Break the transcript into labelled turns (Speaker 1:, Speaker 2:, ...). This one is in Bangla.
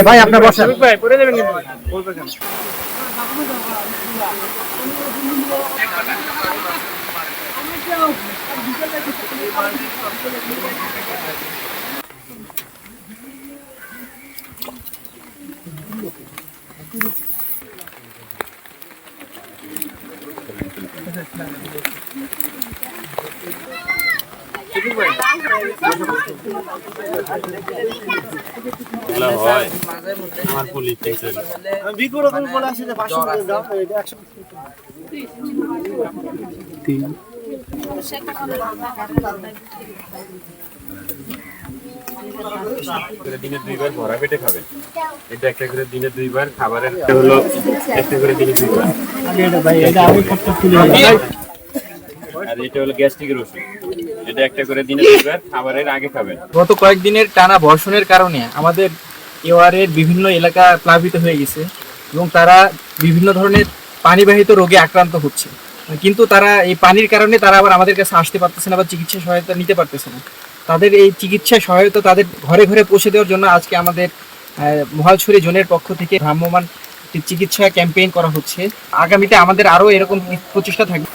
Speaker 1: ভাই আপনার বসেন
Speaker 2: ভাই পরে যাবেন কিন্তু বলবেন
Speaker 3: আমার পুলিশ
Speaker 2: বলে আসছে যে 500 করে দাও এটা 100
Speaker 3: দিনে দুইবার ভরা পেটে খাবেন। এটা একটা করে দিনে দুইবার খাবারের হলো একটা করে দিনে দুইবার। আর এটা হলো গ্যাস্ট্রিকের ওষুধ। এটা একটা করে দিনে দুইবার খাবারের আগে খাবেন।
Speaker 4: গত কয়েকদিনের টানা বর্ষণের কারণে আমাদের এওয়ারের বিভিন্ন এলাকা প্লাবিত হয়ে গেছে এবং তারা বিভিন্ন ধরনের পানিবাহিত রোগে আক্রান্ত হচ্ছে, কিন্তু তারা এই পানির কারণে তারা আবার আমাদের কাছে আসতে পারতেছে না বা চিকিৎসা সহায়তা নিতে পারতেছে না। তাদের এই চিকিৎসা সহায়তা তাদের ঘরে ঘরে পৌঁছে দেওয়ার জন্য আজকে আমাদের মহালছড়ি জোনের পক্ষ থেকে ভ্রাম্যমাণ চিকিৎসা ক্যাম্পেইন করা হচ্ছে। আগামীতে আমাদের আরও এরকম প্রচেষ্টা থাকবে।